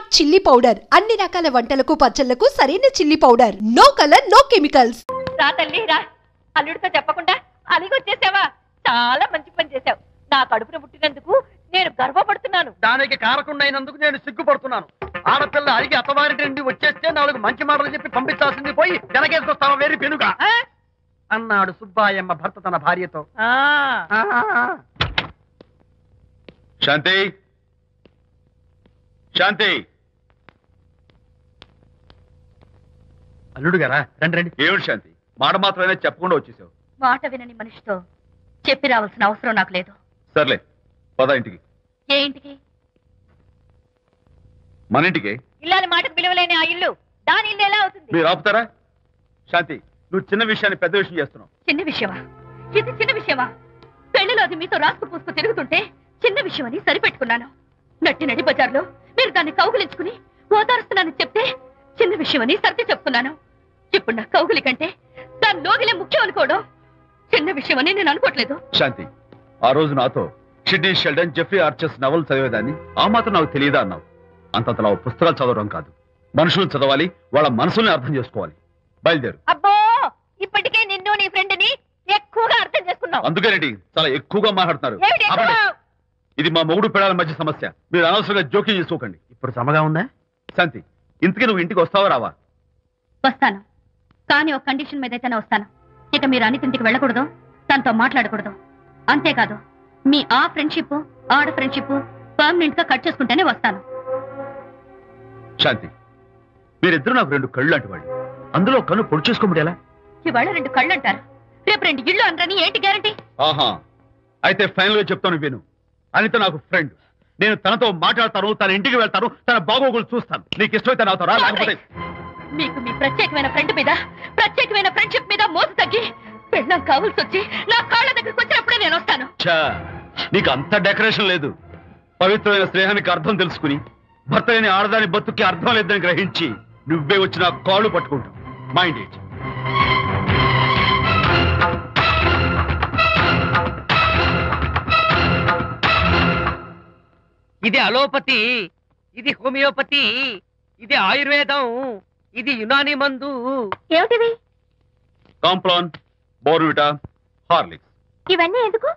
Smart chilli powder అన్ని రకాల వంటలకు పచ్చళ్లకు సరైన chilli powder. No colour no chemicals. రా తల్లి రా, అల్లుడితో చెప్పకుండా అలిగొచ్చేసావా? చాలా మంచి పని చేశావు. నా కడుపున పుట్టినందుకు నేను గర్వపడుతున్నాను. దానికి కారకుండైనందుకు నేను సిగ్గుపడుతున్నాను. ఆడపిల్ల అడిగి అత్తవారి నుండి వచ్చేస్తే 4 మంచి మాటలు చెప్పి పంపించాల్సింది పోయి వెనకేసుకొస్తావా వేరు పెనుగా అన్నాడు సుబ్బాయమ్మ భర్త తన భార్యతో. శాంతి, శాంతి. అల్లుడు గారా, రండి రండి. ఏమిటి శాంతి, మాట మాత్రమే చెప్పకుండా వచ్చేసావు? మాట వినని మనిషితో చెప్పి రావాల్సిన అవసరం నాకు లేదు. సర్లే, పద ఇంటికి. ఏ ఇంటికి? మన ఇంటికి. ఇల్లాలి మాటకు విలువలేని ఆ ఇల్లు దాని ఇల్లు ఎలా అవుతుంది? మీరు ఆపుతారా? శాంతి, నువ్వు చిన్న విషయాన్ని పెద్ద విషయం చేస్తున్నావు. చిన్న విషయమా? ఇది చిన్న విషయమా? పెళ్లిలో అది మీతో రాసుకు పూసుకు తిరుగుతుంటే చిన్న విషయం అని సరిపెట్టుకున్నాను. నడి బజార్లో మీరు దాన్ని కౌగులించుకుని ఓదారుస్తున్నానని చెప్తే చిన్న విషయం అని సర్ది చెప్తున్నాను. ఇప్పుడు నా కౌగులి కంటే దాని లోగిలే ముఖ్యం అనుకోవడం చిన్న విషయం అని నేను అనుకోవట్లేదు. శాంతి, ఆ రోజు నాతో Sidney Sheldon, Jeffrey Archer's novel చదివేదాన్ని ఆ మాత్రం నాకు తెలియదా అన్నావు. అంతంతలా పుస్తకాలు చదవడం కాదు, మనుషులను చదవాలి, వాళ్ళ మనసుల్ని అర్థం చేసుకోవాలి. బయలుదేరు. అబ్బో, ఇప్పటికే నిన్ను నీ ఫ్రెండ్ ని ఎక్కువగా అర్థం చేసుకున్నావు. అందుకేనండి చాలా ఎక్కువగా మాట్లాడుతున్నారు. ఏమిటి ఎక్కువ? ఇది మా మొగుడు పిల్లల మధ్య సమస్య, మీరు అనవసరంగా జోక్యం చేసుకోకండి. ఇప్పుడు సమగా ఉందా? శాంతి, ఇంతకీ నువ్వు ఇంటికి వస్తావా రావా? వస్తాను, కానీ ఒక కండిషన్ మీద అయితేనే వస్తాను. ఇక మీరు అనితింటికి వెళ్ళకూడదు, తనతో మాట్లాడకూడదు. అంతేకాదు, మీ ఆ ఫ్రెండ్షిప్ ఆడ ఫ్రెండ్షిప్ పర్మనెంట్ గా కట్ చేసుకుంటేనే వస్తాను. శాంతి, మీరిద్దరు నాకు 2 కళ్ళు లాంటి వాళ్ళు. అందులో కన్ను పొడి చేసుకోమడి ఎలా? ఇవాళ 2 కళ్ళు అంటారు, రేపు 2 ఇళ్ళు అంటారని ఏంటి గ్యారంటీ? ఆహా, అయితే ఫైనల్ గా చెప్తాను విను. అనిత నాకు ఫ్రెండ్. నేను తనతో మాట్లాడతాను, తన ఇంటికి వెళ్తాను, తన బాగోగులు చూస్తాను. నీకు ఇష్టమైతే నాతో రా, లేకపోతే మీకు మీ ప్రత్యేకమైన ఫ్రెండ్ మీద, ప్రత్యేకమైన ఫ్రెండ్షిప్ మీద మోసు తగ్గి పెళ్ళం కావాల్సి వచ్చి నా కాళ్ళ దగ్గరికి వచ్చినప్పుడే నేను వస్తాను. నీకు అంత డెకరేషన్ లేదు. పవిత్రమైన స్నేహానికి అర్థం తెలుసుకుని భర్త లేని ఆడదాని బతుక్కి అర్థం లేదని గ్రహించి నువ్వే వచ్చి నా కాళ్ళు పట్టుకుంటావు. Mind it. ఇది అలోపతి, ఇది హోమియోపతి, ఇది ఆయుర్వేదం, ఇది యునాని మందు. ఏమిటివి? Complan, Bournvita, Horlicks. ఇవన్నీ ఎందుకు?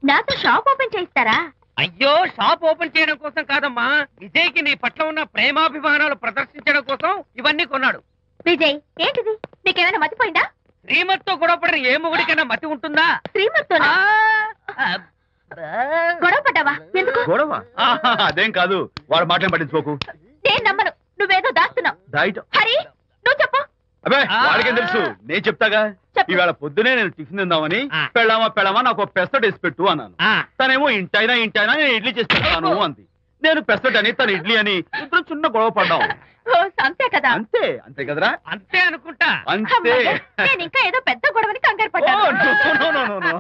నాతో షాప్ ఓపెన్ చేయిస్తారా? అయ్యో, షాప్ ఓపెన్ చేయడం కోసం కాదమ్మా, విజయ్కి నీ పట్ల ఉన్న ప్రేమాభిమానాలు ప్రదర్శించడం కోసం ఇవన్నీ కొన్నాడు. విజయ్, ఏంటిది? నీకేమైనా మతిపోయిందా? శ్రీమతితో గొడవపడిన ఏ మొగుడికైనా మతి ఉంటుందా? శ్రీమతితో గొడవ పడ్డావా? ఎందుకు గొడవ? అదేం కాదు, వాడు మాటలు పట్టించుకోకు. నేను నమ్మను, నువ్వేదో దాస్తున్నావు. హరి, నువ్వు చెప్పు. అబ్బే, వాడికేం తెలుసు, నేను చెప్తాగా. ఇవాళ పొద్దునే నేను టిఫిన్ తిందామని పెళ్ళామా నాకు పెసరట్ వేసి పెట్టు అన్నాను. తనేమో ఇంటైనా నేను ఇడ్లీ చేసి పెడతాను అంది. నేను పెసరట్ అని, తను ఇడ్లీ అని, ఇద్దరు చిన్న గొడవ పడ్డాం. అంతే కదా? అంతే కదరా? అంతే అనుకుంటా. అంతే. నేను ఇంకా ఏదో పెద్ద గొడవని కంగారు పడ్డాను.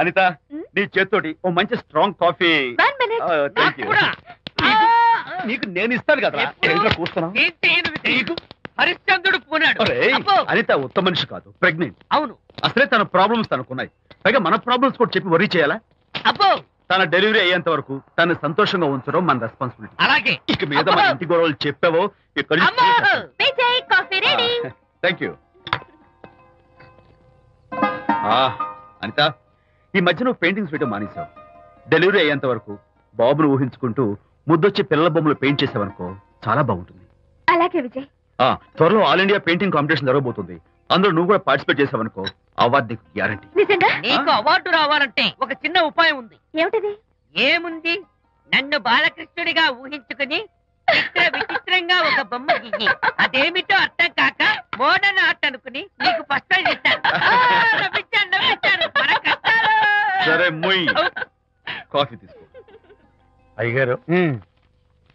అనిత, నీ చేత్తోటి ఓ మంచి స్ట్రాంగ్ కాఫీ. నీకు నేను ఇస్తాను కదా, కూర్చున్నావు. హరిశ్చంద్రుడు పోనాడు. అనిత ఉత్తమ మనిషి కాదు, ప్రెగ్నెంట్. అవును, అసలే తన ప్రాబ్లమ్స్ తనకున్నాయి, పైగా మన ప్రాబ్లమ్స్ కూడా చెప్పి వరీ చేయాలా? అబ్బో, తన డెలివరీ అయ్యేంత వరకు తను సంతోషంగా ఉంచడం మన రెస్పాన్సిబిలిటీ. అలాగే. ఇక మీద మన ఇంటి గొడవలు చెప్పావో థ్యాంక్ యూ. అనిత, ఈ మధ్య నువ్వు పెయింటింగ్స్ వేయడం మానేశావు. డెలివరీ అయ్యేంత వరకు బాబును ఊహించుకుంటూ ముద్దొచ్చి పిల్లల బొమ్మలు పెయింట్ చేసావనుకో, చాలా బాగుంటుంది. అలాగే విజయ్. త్వరలో ఆల్ ఇండియా పెయింటింగ్ కాంపిటీషన్ జరగబోతుంది. అందులో నువ్వు కూడా పార్టిసిపేట్ చేసావనుకో, అవార్డు నీకు గ్యారంటీ. నీకు అవార్డు రావాలంటే ఒక చిన్న ఉపాయం ఉంది. ఏమిటిది? ఏముంది, నన్ను బాలకృష్ణుడిగా ఊహించుకుని విచిత్రంగా ఒక బొమ్మ గీయి. అదేమిటో అర్థం కాక మోడర్న్ ఆర్ట్ అనుకుని నీకు ఫస్ట్ ప్రైజ్ ఇస్తాను. సరే, మొయ్ కాఫీ తీసుకో. అయ్యగారు,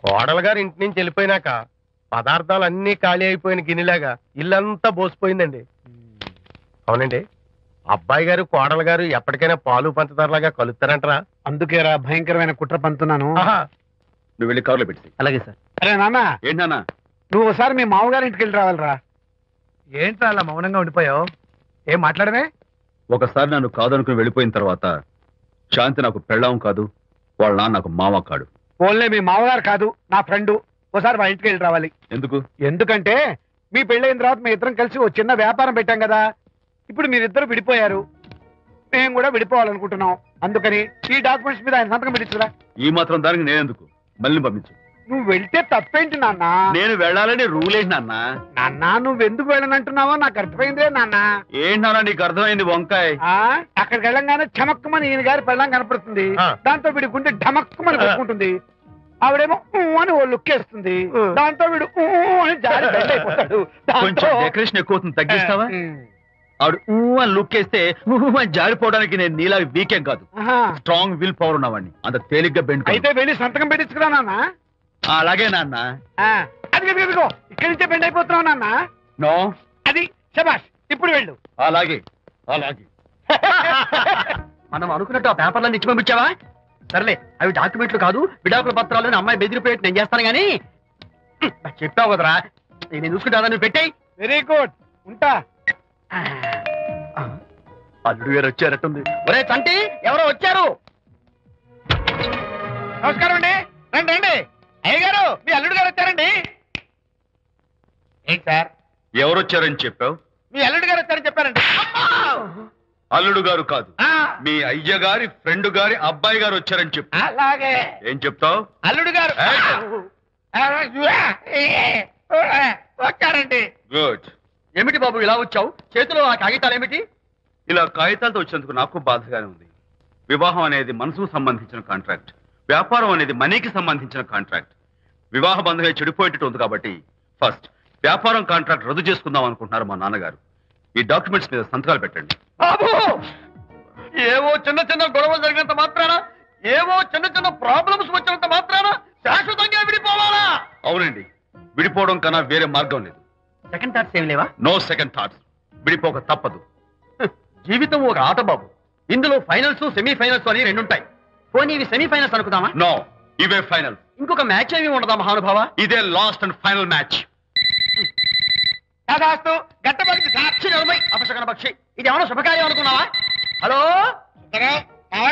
కోడలు గారు ఇంటి నుంచి వెళ్ళిపోయినాక పదార్థాలు అన్ని ఖాళీ అయిపోయిన గిన్నెలాగా ఇల్లంతా బోసిపోయిందండి. అవునండి, అబ్బాయి గారు కోడలు గారు ఎప్పటికైనా పాలు పంచదారలాగా కలుస్తారంటరా? అందుకేరా భయంకరమైన కుట్ర పంతున్నాను. నువ్వు వెళ్ళి కారులో పెట్టి. అలాగే సార్. అరే నాన్న, ఏంటి నాన్న? నువ్వు ఒకసారి మీ మామగారి ఇంటికి వెళ్ళి రావాలరా. ఏంట్రా అలా మౌనంగా ఉండిపోయావు? ఏం మాట్లాడమే? ఒకసారి నన్ను కాదనుకుని వెళ్ళిపోయిన తర్వాత శాంతి నాకు పెళ్ళాం కాదు, వాళ్ళ నాన్న నాకు మామ కాడు. ఓన్లే మీ మామగారు కాదు, నా ఫ్రెండ్. ఒకసారి మా ఇంటికి వెళ్ళి రావాలి. ఎందుకు? ఎందుకంటే మీ పెళ్ళైన తర్వాత మీ ఇద్దరం కలిసి ఓ చిన్న వ్యాపారం పెట్టాం కదా. ఇప్పుడు మీరిద్దరు విడిపోయారు, మేము కూడా విడిపోవాలనుకుంటున్నాం. అందుకని ఈ డాక్యుమెంట్స్ మీద ఆయన సంతకం పెట్టించురా. ఈ మాత్రం దానికి నేనెందుకు? మళ్ళీ పంపించు. నువ్వు వెళ్తే తప్పేంటి నాన్న? నేను వెళ్ళాలని రూల్ ఏంటి నాన్న? నాన్న నువ్వెందుకు వెళ్ళనంటున్నావో నాకు అర్థమైందే నాన్న. ఏంటన్నా నీకు అర్థమైంది వంకాయ్? అక్కడికి వెళ్ళంగానే చమక్కుమని ఈయన గారి పెళ్ళం కనపడుతుంది. దాంతో వీడి గుండె ఢమక్కుమని కొట్టుకుంటుంది. ఆవిడేమో అని ఓ లుక్ వేస్తుంది. దాంతో వీడు అని జారి బెడ్ అయిపోతాడు. కొంచెం డెకరేషన్ ఎక్కువ అవుతుంది, తగ్గిస్తావా? ఆవిడ అని లుక్ వేస్తే అని జారిపోవడానికి నేను నీలా వీకేం కాదు, స్ట్రాంగ్ విల్ పవర్ ఉన్నవాడిని. అంత తేలిగ్గా బెండ్ అయితే వెళ్ళి సంతకం పెట్టించుకురా నాన్న. అలాగే నాన్న. అది ఇదిగో ఇక్కడి నుంచే బెండ్ అయిపోతున్నావు నాన్న. నో, అది శబాష్. ఇప్పుడు వెళ్ళు. అలాగే అలాగే. మనం అనుకున్నట్టు ఆ పేపర్లను ఇచ్చి పంపించావా? సర్లే, అవి డాక్యుమెంట్లు కాదు, విడాకుల పత్రాలు. అమ్మాయి బెదిరిపోయేట్టు నేను చేస్తాను గానీ చెప్పావు కదరా, నేను చూసుకుంటా. నువ్వు పెట్టాయి. వెరీ గుడ్, ఉంటా. అల్లుడు గారు వచ్చారట్టుంది. ఒరే చంటి, ఎవరో వచ్చారు. నమస్కారం అండి. రండి రండి. అయ్య గారు, మీ అల్లుడు గారు వచ్చారండి. ఏంటి సార్ ఎవరు వచ్చారని చెప్పావు? మీ అల్లుడు గారు వచ్చారని చెప్పారండి. అల్లుడు గారు కాదు, మీ అయ్య గారి ఫ్రెండ్ గారి అబ్బాయి గారు వచ్చారని చెప్పు. అలాగే. ఏం చెప్తావు? అల్లుడు గారు వచ్చారండి. గుడ్. ఏమిటి బాబు ఇలా వచ్చావు? చేతిలో ఆ కాగితాలు ఏమిటి? ఇలా కాగితాలతో వచ్చినందుకు నాకు బాధగానే ఉంది. వివాహం అనేది మనసుకు సంబంధించిన కాంట్రాక్ట్, వ్యాపారం అనేది మనీకి సంబంధించిన కాంట్రాక్ట్. వివాహ బంధంగా చెడిపోయేటట్టు ఉంది కాబట్టి ఫస్ట్ వ్యాపారం కాంట్రాక్ట్ రద్దు చేసుకుందాం అనుకుంటున్నారు మా నాన్నగారు. ఈ డాక్యుమెంట్స్ మీద సంతకాలు పెట్టండి. బాబు, ఏవో చిన్న చిన్న గొడవలు జరిగినంత మాత్రాన, ఏవో చిన్న చిన్న ప్రాబ్లమ్స్ వచ్చినంత మాత్రాన శాశ్వతంగా విడిపోవాలా? అవునండి, విడిపోవడం కన్నా వేరే మార్గం లేదు. సెకండ్ థాట్స్ ఏం లేవా? No second thoughts. విడిపోక తప్పదు. జీవితం ఒక ఆట బాబు. ఇందులో ఫైనల్స్, సెమీఫైనల్స్ అని రెండుంటాయి. పోనీ ఇవి సెమీఫైనల్స్ అనుకుందామా? నో, ఇవే ఫైనల్. ఇంకొక మ్యాచ్ ఏమి ఉండదా మహానుభావ? ఇదే లాస్ట్ అండ్ ఫైనల్ మ్యాచ్. దాదాస్తు గట్టబడింది సార్. అపశకన పక్షి, ఇది ఏమన్నా శుభకార్యం అనుకున్నావా? హలో,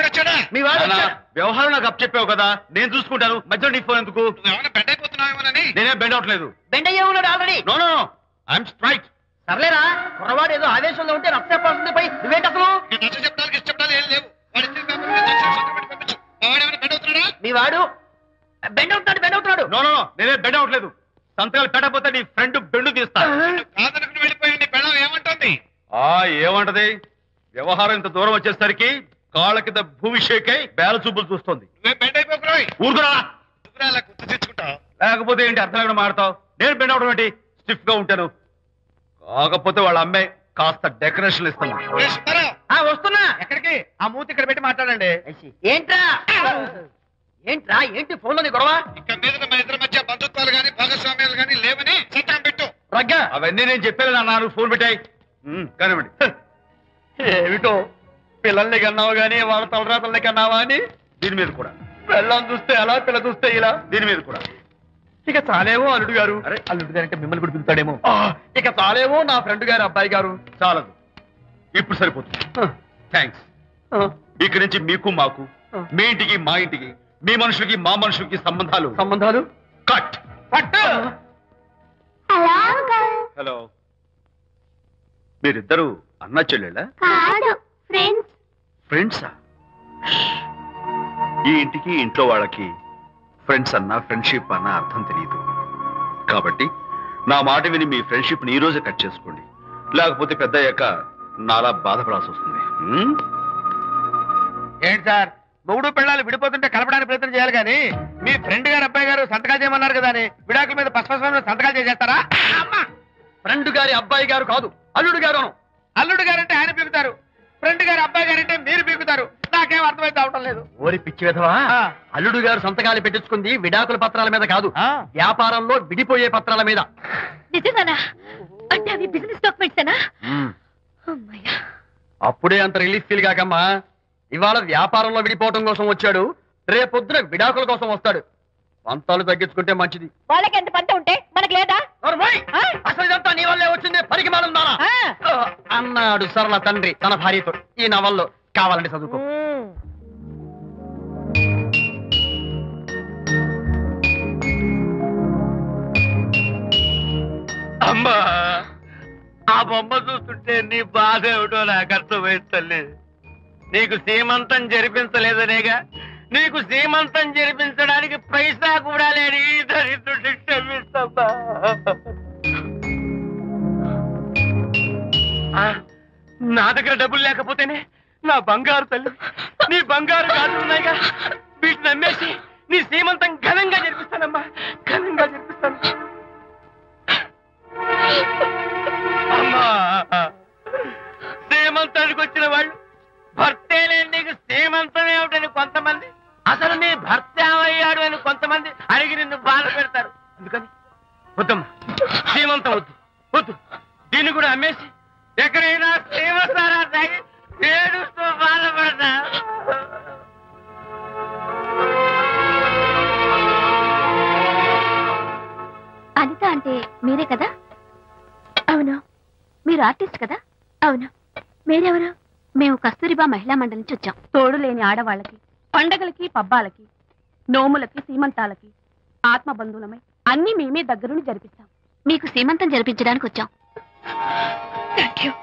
వచ్చాడా? మీ వాడు నాన్న, వచ్చాడా? వ్యవహారం నాకు అప్ చెప్పావు కదా, నేను చూసుకుంటాను. మధ్యలో నీ ఫోన్ ఎందుకు? ఏమైనా బెడ్ అయిపోతున్నావేమోనని. నేనే బెండ్ అవట్లేదు. బెండ్ అయ్యే ఉన్నాడు already. No no, I'm straight. సర్లేరా, కుర్రవాడు ఏదో ఆవేశంలో ఉంటే రక్త చెప్పాల్సింది పోయి నువ్వేంటి అసలు? శబ్దాలు ఏం లేవు. వాడి ఇచ్చిన పేపర్ మీద సంతకం పెట్టి పంపించు. మా వాడు ఏమైనా బెడ్ అవుతున్నాడా? మీ వాడు బెండ్ అవుతున్నాడు. నో నో, నేనే బెండ్ అవట్లేదు. సంతకాలు పెట్టకపోతే నీ ఫ్రెండ్ బెండు తీస్తా. కాదనుకుని వెళ్ళిపోయి నీ పెళ్ళం ఏమంటుంది? ఏమంటది? వ్యవహారం ఇంత దూరం వచ్చేసరికి కాళ్ళ కింద భూమి షేకై బేల చూపులు చూస్తుంది. నువ్వే బెడ్ అయిపోకురాయి. ఊరుకురా. అలా గుర్తు తెచ్చుకుంటావు. లేకపోతే ఏంటి అర్థం లేకుండా మాడతావు? నేను బెండ్ అవడం ఏంటి? స్టిఫ్ గా ఉంటాను. కాకపోతే వాళ్ళ అమ్మాయి కాస్త డెకరేషన్ ఇస్తాను. వస్తున్నా. ఎక్కడికి? ఆ మూతి ఇక్కడ పెట్టి మాట్లాడండి. ఏంట్రా ఏంటి ఫోన్ లోని గొడవ? ఇక్కడ మీద మన ఇద్దరి మధ్య బంధుత్వాలు గాని భాగస్వామ్యాలు గాని లేవని సంతకం పెట్టు. రగ్గా, అవన్నీ నేను చెప్పాను అన్నారు. ఫోన్ పెట్టాయి కానివ్వండి. ఏమిటో పిల్లల్ని కన్నావు గానీ వాళ్ళ తలరాతల్ని కన్నావా అని. దీని మీద కూడా పిల్లల్ని చూస్తే అలా, పిల్ల చూస్తే ఇలా. దీని మీద కూడా. ఇక చాలేమో అల్లుడు గారు. అరే, అల్లుడు గారు అంటే మిమ్మల్ని కూడా పిలుతాడేమో. ఇక చాలేమో నా ఫ్రెండ్ గారు అబ్బాయి గారు. చాలదు, ఇప్పుడు సరిపోతుంది. థ్యాంక్స్. ఇక్కడి నుంచి మీకు మాకు, మీ ఇంటికి మా ఇంటికి, మీ మనుషులకి మా మనుషులకి సంబంధాలు కట్. హలో, మీరిద్దరు అన్నా చెల్లెళ్ళా? ఫ్రెండ్సా? ఈ ఇంటికి ఇంట్లో వాళ్ళకి ఫ్రెండ్స్ అన్నా ఫ్రెండ్షిప్ అన్నా అర్థం తెలియదు. కాబట్టి నా మాట విని మీ ఫ్రెండ్షిప్ ని ఈ రోజే కట్ చేసుకోండి. లేకపోతే పెద్ద అయ్యాక నాలా బాధపడాల్సి వస్తుంది. ఏంటి సార్, మొగుడు పిల్లలు విడిపోతుంటే కలపడానికి ప్రయత్నం చేయాలి కానీ మీ ఫ్రెండ్ గారు అబ్బాయి గారు సంతకాలు చేయమన్నారు కదా అని విడాకుల మీద పశ్చిమ సంతకాలు చేసేస్తారా? ఫ్రెండ్ గారి అబ్బాయి గారు కాదు, అల్లుడు గారు. అల్లుడు గారంటే ఆయన పీకుతారు, ఫ్రెండ్ గారు అబ్బాయి గారంటే మీరు పీకుతారు. నాకేం అర్థమైతే అవటం లేదు. ఓరి పిచ్చి విధవా, అల్లుడు గారు సంతకాలు పెట్టించుకుంది విడాకుల పత్రాల మీద కాదు, వ్యాపారంలో విడిపోయే పత్రాల మీద. నిజంగానా? అంటే అవి బిజినెస్ డాక్యుమెంట్సేనా? అమ్మయ్యా, అప్పుడే అంత రిలీఫ్ ఫీల్ కాకమ్మా. ఇవాళ వ్యాపారంలో విడిపోవటం కోసం వచ్చాడు, రేపొద్దున విడాకుల కోసం వస్తాడు. పంతాలు తగ్గించుకుంటే మంచిది. వాళ్ళకి ఎంత పంట ఉంటే మనకి లేదా? అసలు ఇదంతా నీ వల్లే వచ్చింది, పరికి మాలుందానా అన్నాడు సరళ తండ్రి తన భార్యతో. ఈ నవల్లో కావాలంటే చదువుకో. అమ్మా ఆ బొమ్మ చూస్తుంటే నీ బాధ ఏమిటో నాకు అర్థమైంది తల్లి. నీకు సీమంతం జరిపించలేదనేగా, నీకు సీమంతం జరిపించడానికి పైసా కూడా లేని ఈ దరిద్రుడిని క్షమిస్తమ్మా. నా దగ్గర డబ్బులు లేకపోతేనే నా బంగారు తల్లి, నీ బంగారు గాజులున్నాయిగా, వీటిని అమ్మేసి నీ సీమంతం ఘనంగా జరిపిస్తానమ్మా, ఘనంగా జరిపిస్తాను. అమ్మా సీమంతానికి వచ్చిన వాళ్ళు భర్తే లేని నీకు సీమంతం ఏమిటని కొంతమంది, అసలు నీ భర్త ఏమయ్యాడు అని కొంతమంది అడిగి నిన్ను బాధ పెడతారు. అందుకని వద్దమ్మా, సీమంతం వద్దు వద్దు, దీన్ని కూడా అమ్మేసి ఎక్కడైనా సీమసారా తాగి ఏడుస్తూ బాధపడతా. అనిత అంటే మీరే కదా? అవును. మీరు ఆర్టిస్ట్ కదా? అవును. మీరెవరు? మేము కస్తూరిబా మహిళా మండలి నుంచి వచ్చాం. తోడు లేని ఆడవాళ్ళకి, పండగలకి, పబ్బాలకి, నోములకి, సీమంతాలకి ఆత్మబంధువులమై అన్ని మేమే దగ్గరుండి జరిపిస్తాం. మీకు సీమంతం జరిపించడానికి వచ్చాం. Thank you.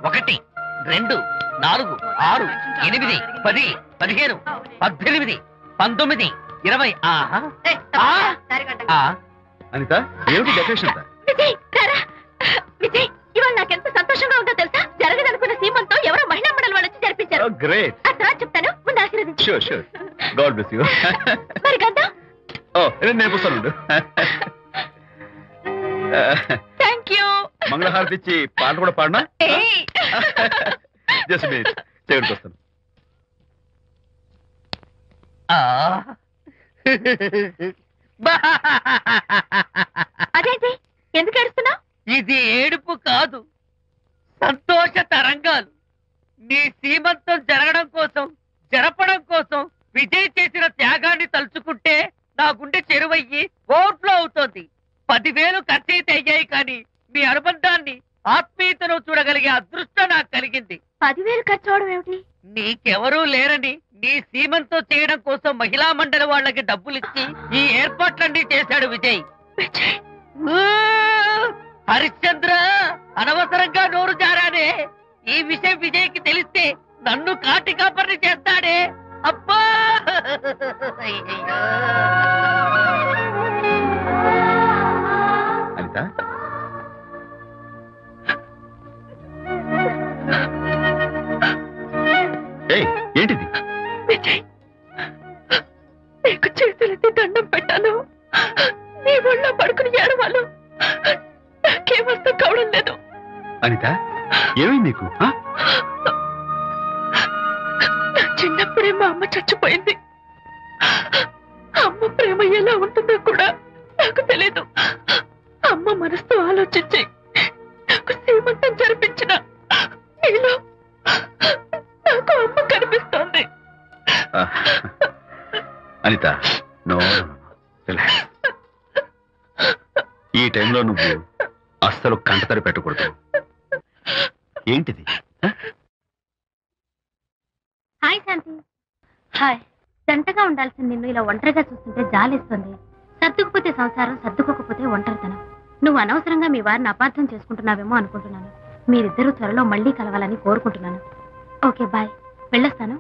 ఒకటి, 2, 4, 6, 8, 10, 15, 18, 19, 20. అనిత, ఏమిటి డెకరేషన్ అంతా? విజయ్, విజయ్, ఇవాళ నాకెంత సంతోషంగా ఉందో తెలుసా? జరగదనుకున్న సీమంతో ఎవరో మహిళా మండలి వాళ్ళు వచ్చి జరిపించారు. గ్రేట్. ఆ తర్వాత చెప్తాను, ముందు ఆశీర్వదించు. Sure sure. God bless you. మరి గంధం? నేర్పిస్తాను. Thank you. మంగళహారతి ఇచ్చి పాట కూడా పాడినా? జస్ట్ మినిట్, చేయడానికి వస్తాను. అదేంటి, ఎందుకు ఏడుస్తున్నావు? ఇది ఏడుపు కాదు, సంతోష తరంగాలు. నీ సీమంతం జరగడం కోసం, జరపడం కోసం విజయ్ చేసిన త్యాగాన్ని తలుచుకుంటే నా గుండె చెరువయ్యి ఓట్లో అవుతోంది. 10,000 ఖర్చయితే అయ్యాయి, కానీ మీ అనుబంధాన్ని, ఆత్మీయతను చూడగలిగే అదృష్టం నాకు కలిగింది. 10,000 ఖర్చు అవడం ఏమిటి? నీకెవరూ లేరని నీ సీమంతో చేయడం కోసం మహిళా మండలి వాళ్ళకి డబ్బులిచ్చి ఈ ఏర్పాట్లన్నీ చేశాడు విజయ్. హరిశ్చంద్ర, అనవసరంగా నోరు జారానే. ఈ విషయం విజయ్కి తెలిస్తే నన్ను కాటి కాపర్ని చేస్తాడే. అబ్బా, అనిత, ఏంటిది? విజయ్, నీకు చేతులెత్తి దండం పెట్టాను. నీ ఒళ్ళో పడుకుని ఏడవాళ్ళు. నాకేమర్థం కావడం లేదు. అనిత, ఏమైంది నీకు? నా చిన్నప్పుడే మా అమ్మ చచ్చిపోయింది. అమ్మ ప్రేమ ఎలా ఉంటుందో కూడా నాకు తెలీదు. అమ్మ మనసుతో ఆలోచించి నాకు సీమంతం జరిపించిన నీలో నాకు అమ్మ కనిపిస్తోంది. అనిత, నో, ఈ టైంలో నువ్వు అస్సలు కంటతడి పెట్టకూడదు. ఏంటిది? హాయ్ శాంతి. హాయ్. జంటగా ఉండాల్సిన నిన్ను ఇలా ఒంటరిగా చూస్తుంటే జాలేస్తుంది. సర్దుకుపోతే సంసారం, సర్దుకోకపోతే ఒంటరితనం. నువ్వు అనవసరంగా మీ వారిని అపార్థం చేసుకుంటున్నావేమో అనుకుంటున్నాను. మీరిద్దరూ త్వరలో మళ్ళీ కలవాలని కోరుకుంటున్నాను. Okay, bye. వెళ్ళొస్తాను.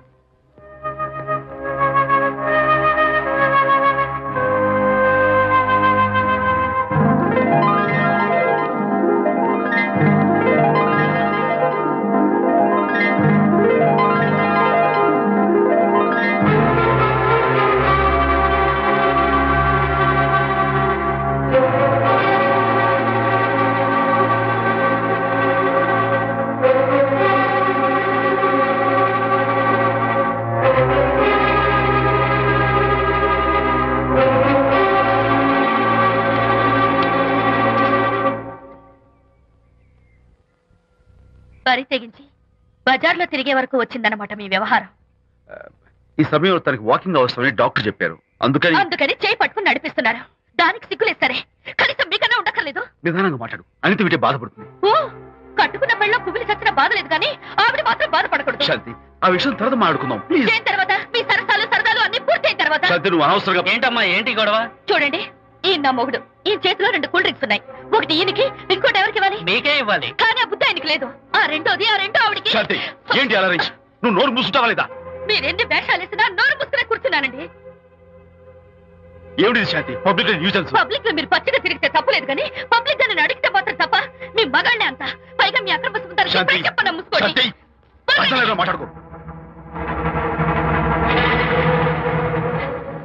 బరి తెగించి బజార్లో తిరిగే వరకు వచ్చిందన్నమాట మీ వ్యవహారం. ఈ సమయంలో తనకి వాకింగ్ అవసరమని డాక్టర్ చెప్పారు. అందుకని చేయి పట్టుకుని నడిపిస్తున్నారు. దానికి సిగ్గులేదు సరే, కనీసం మీకన్నా ఉండక్కర్లేదు. నిదానంగా మాట్లాడు, అనిత వింటే బాధపడుతుంది. ఓ, కట్టుకున్న పెళ్ళలో కుమిలి చచ్చిన బాధ లేదు కానీ ఆవిడ మాత్రం బాధపడకూడదు. శాంతి, ఆ విషయం తర్వాత మాట్లాడుకుందాం ప్లీజ్. చేయిన తర్వాత మీ సరదాలు అన్ని పూర్తయిన తర్వాత. శాంతి, నువ్వు అనవసరంగా. ఏంటమ్మా ఏంటి గొడవ? చూడండి, ఈయన నా మొగుడు. ఈ చేతిలో 2 కూల్ డ్రింక్స్ ఉన్నాయి. ఒకటి ఈయనకి, ఇంకోటి ఎవరికి ఇవ్వాలి? మీకే ఇవ్వాలి. కానీ ఆ బుద్ధి ఆయనకి లేదు. ఆ రెండో ఆవిడకి. శాంతి, ఏంటి అలా నువ్వు నోరు మూసుకుంటావా లేదా? మీరెన్ని వేషాలు వేసినా నోరు ముసుకునే కూర్చున్నానండి. ఏమిటి శాంతి? Public nuisance. పబ్లిక్ లో మీరు పచ్చిగా తిరిగితే తప్పలేదు కానీ పబ్లిక్ గా నేను అడిగితే మాత్రం తప్ప. మీ మగాళ్ళే అంత, పైగా మీ అక్రమ శాంతి, చెప్పన ముసుకోండి. శాంతి, అసలు మాట్లాడుకో.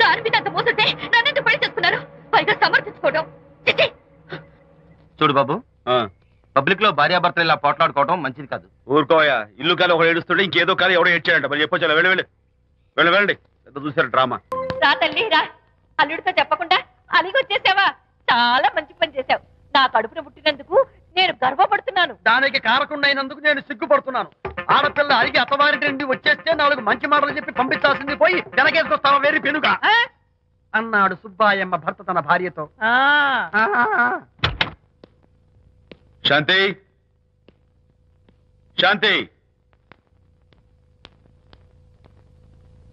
దాని మీద అంత మోసంటే నన్నెందుకు పెళ్లి చేసుకున్నారు? పైగా సమర్థించుకోవడం. చిచ్చి. చూడు బాబు, పబ్లిక్ లో భార్యాభర్తలు ఇలా పోట్లాడుకోవడం మంచిది కాదు. ఊరుకోయా, ఇల్లు కాదు ఒకడు ఏడుస్తుంటే ఇంకేదో కాదు ఎవడో ఏడ్చాడంట. మరి చెప్పొచ్చా? వెళ్ళండి. పెద్ద చూసారు డ్రామా. రా తల్లి రా. అల్లుడితో చెప్పకుండా అలిగొచ్చేసావా? చాలా మంచి పని చేశావు. నా కడుపున పుట్టినందుకు నేను గర్వపడుతున్నాను. దానికి కారకుండైనందుకు నేను సిగ్గుపడుతున్నాను. ఆడపిల్ల అడిగి అత్తవారి నుండి వచ్చేస్తే 4 మంచి మాటలు చెప్పి పంపించాల్సింది పోయి వెనకేసుకొస్తావా వేరు పెనుగా అన్నాడు సుబ్బాయమ్మ భర్త తన భార్యతో. శాంతి, శాంతి.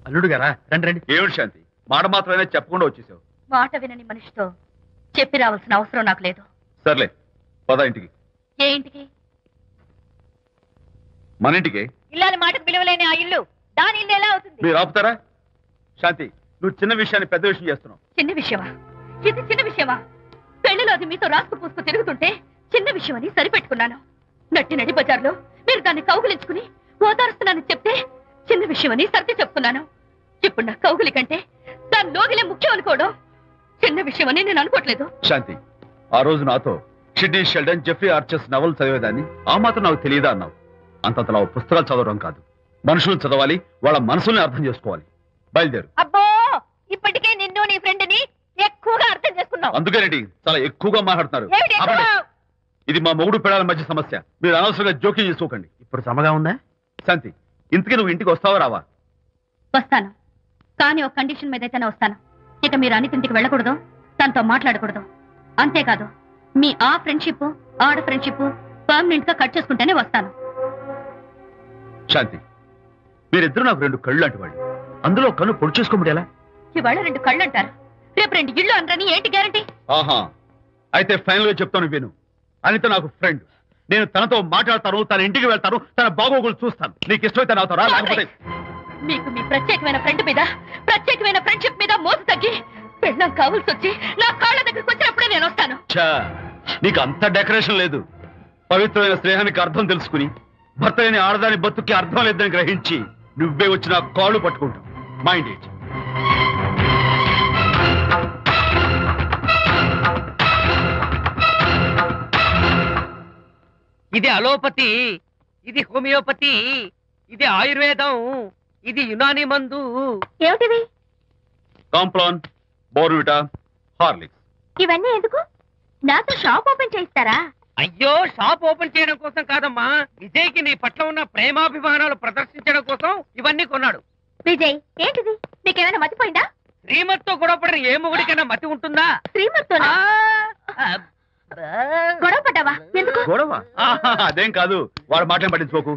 అల్లుడు గారా, రండి. ఏమిటి శాంతి, మాట మాత్రమే చెప్పకుండా వచ్చేసావు? మాట వినని మనిషితో చెప్పి రావాల్సిన అవసరం నాకు లేదు. సర్లే, పద ఇంటికి. ఏ ఇంటికి? మన ఇంటికి. ఇల్లాలి మాటకు విలువలేని ఆ ఇల్లు దాని ఇల్లు ఎలా అవుతుంది? మీరు ఆపుతారా? శాంతి, నువ్వు చిన్న విషయాన్ని పెద్ద విషయం చేస్తున్నావు. చిన్న విషయమా? ఇది చిన్న విషయమా? పెళ్లిలో అది మీతో రాసుకు పూసుకు తిరుగుతుంటే చిన్న విషయమని సరిపెట్టుకున్నాను. నడి బజార్లో మీరు దాన్ని కౌగులించుకుని ఓదారుస్తున్నానని చెప్తే చిన్న విషయమని సర్ది చెప్తున్నాను. ఇప్పుడు నా కౌగులి కంటే దాని లోగిలే ముఖ్యం అనుకోవడం చిన్న విషయమని నేను అనుకోవట్లేదు. శాంతి, ఆ రోజు నాతో Sidney Sheldon, Jeffrey Archer's novel చదివేదాన్ని ఆ మాత్రం నాకు తెలియదా అన్నావు. అంతంతలా పుస్తకాలు చదవడం కాదు, మనుషులు చదవాలి, వాళ్ళ మనసుల్ని అర్థం చేసుకోవాలి. బయలుదేరు. అబ్బో, ఇప్పటికే నిన్ను నీ ఫ్రెండ్ ని ఎక్కువగా అర్థం చేసుకున్నావు. అందుకేనండి చాలా ఎక్కువగా మాట్లాడుతున్నారు. ఏమిటి? ఇది మా మొగుడు పిల్లల మధ్య సమస్య. మీరు అనవసరంగా జోక్యం చేసుకోకండి. ఇప్పుడు సమగా ఉందా? శాంతి, ఇంతకీ నువ్వు ఇంటికి వస్తావా రావా? వస్తాను, కానీ ఒక కండిషన్ మీద అయితేనే వస్తాను. ఇక మీరు అనితింటికి వెళ్ళకూడదు, తనతో మాట్లాడకూడదు. అంతేకాదు, మీ ఆ ఫ్రెండ్షిప్ ఆడ ఫ్రెండ్షిప్ పర్మనెంట్ గా కట్ చేసుకుంటేనే వస్తాను. శాంతి, మీరిద్దరు నాకు 2 కళ్ళు లాంటి వాళ్ళు. అందులో కళ్ళు పొడి చేసుకోమడి ఎలా? ఇవాళ 2 కళ్ళు అంటారు, రేపు 2 ఇళ్ళు అంటారని ఏంటి గ్యారంటీ? ఆహా, అయితే ఫైనల్ గా చెప్తాను విను. అనిత నాకు ఫ్రెండ్. నేను తనతో మాట్లాడతాను, తన ఇంటికి వెళ్తాను, తన బాగోగులు చూస్తాను. నీకు ఇష్టమైతే నాతో రా, లేకపోతే. మీకు మీ ప్రత్యేకమైన ఫ్రెండ్ మీద, ప్రత్యేకమైన ఫ్రెండ్షిప్ మీద మోసు తగ్గి పెళ్ళం కావాల్సి వచ్చి నా కాళ్ళ దగ్గరికి వచ్చినప్పుడే నేను వస్తాను. నీకు అంత డెకరేషన్ లేదు. పవిత్రమైన స్నేహానికి అర్థం తెలుసుకుని భర్త లేని ఆడదాని బతుక్కి అర్థం లేదని గ్రహించి నువ్వే వచ్చి నా కాళ్ళు పట్టుకుంటావు. Mind it. ఇది అలోపతి, ఇది హోమియోపతి, ఇది ఆయుర్వేదం, ఇది యునాని మందు. ఏమిటివి? Complan, Bournvita, Horlicks. ఇవన్నీ ఎందుకు? నాతో షాప్ ఓపెన్ చేయిస్తారా? అయ్యో, షాప్ ఓపెన్ చేయడం కోసం కాదమ్మా, విజయ్కి నీ పట్ల ఉన్న ప్రేమాభిమానాలు ప్రదర్శించడం కోసం ఇవన్నీ కొన్నాడు. విజయ్, ఏంటిది? నీకేమైనా మతిపోయిందా? శ్రీమతితో గొడవపడిన ఏ మొగుడికైనా మతి ఉంటుందా? శ్రీమతితో గొడవ పడ్డావా? ఎందుకు గొడవ? అదేం కాదు, వాడు మాటలు పట్టించుకోకు.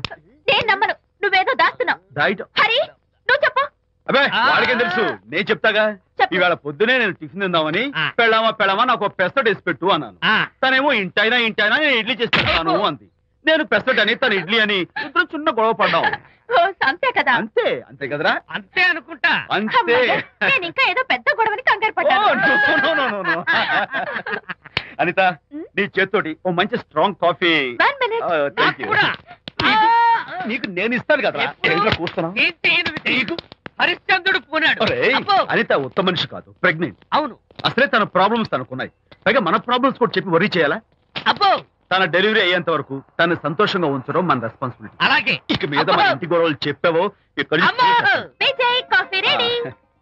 నేను నమ్మను, నువ్వేదో దాస్తున్నావు. డైట్. హరి, నువ్వు చెప్పు. అబ్బే, వాడికేం తెలుసు, నేను చెప్తాగా. ఈవేళ పొద్దునే నేను టిఫిన్ తిందామని పెళ్ళామా నాకు పెసరట్ వేసి పెట్టు అన్నాను. తనేమో ఇంటైనా నేను ఇడ్లీ చేసి పెడతాను అంది. నేను పెసరట్ అని, తను ఇడ్లీ అని, ఇద్దరు చిన్న గొడవ పడ్డాం. అంతే కదా? అంతే కదరా? అంతే అనుకుంటా. అంతే. నేను ఇంకా ఏదో పెద్ద గొడవని కంగారు పడ్డాను. అనిత, నీ చేత్తోటి ఓ మంచి స్ట్రాంగ్ కాఫీ. నీకు నేను ఇస్తాను కదా. కూర్చున్నా. హరిశ్చంద్రుడు పూనాడు. అనిత ఉత్తమ మనిషి కాదు, ప్రెగ్నెంట్. అవును. అసలే తన ప్రాబ్లమ్స్ తనకున్నాయి, పైగా మన ప్రాబ్లమ్స్ కూడా చెప్పి వరీ చేయాలా? అబ్బో, తన డెలివరీ అయ్యేంత వరకు తను సంతోషంగా ఉంచడం మన రెస్పాన్సిబిలిటీ. అలాగే. ఇక మీద మన ఇంటి గొడవలు చెప్పావో ఇక్కడ.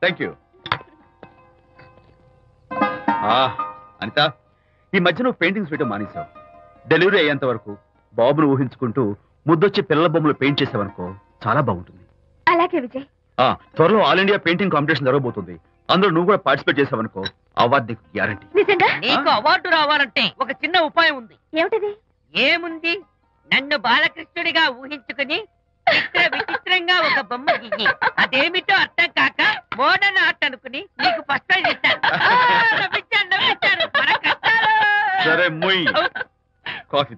Thank you. అనిత, ఈ మధ్య నువ్వు పెయింటింగ్స్ వేయడం మానేశావు. డెలివరీ అయ్యేంత వరకు బాబును ఊహించుకుంటూ ముద్దొచ్చి పిల్లల బొమ్మలు పెయింట్ చేసావనుకో చాలా బాగుంటుంది. అలాగే విజయ్. త్వరలో ఆల్ ఇండియా పెయింటింగ్ కాంపిటీషన్ జరగబోతుంది. అందులో నువ్వు కూడా పార్టిసిపేట్ చేసావనుకో అవార్డు నీకు గ్యారంటీ. నిజంగా? నీకు అవార్డు రావాలంటే ఒక చిన్న ఉపాయం ఉంది. ఏమిటిది? ఏముంది, నన్ను బాలకృష్ణుడిగా ఊహించుకుని విచిత్రంగా ఒక బొమ్మ గీయి అదేమిటో అర్థం కాక మోడర్న్ ఆర్ట్ అనుకుని నీకు ఫస్ట్ ప్రైజ్ ఇస్తాను. సరే మొయ్ కాఫీ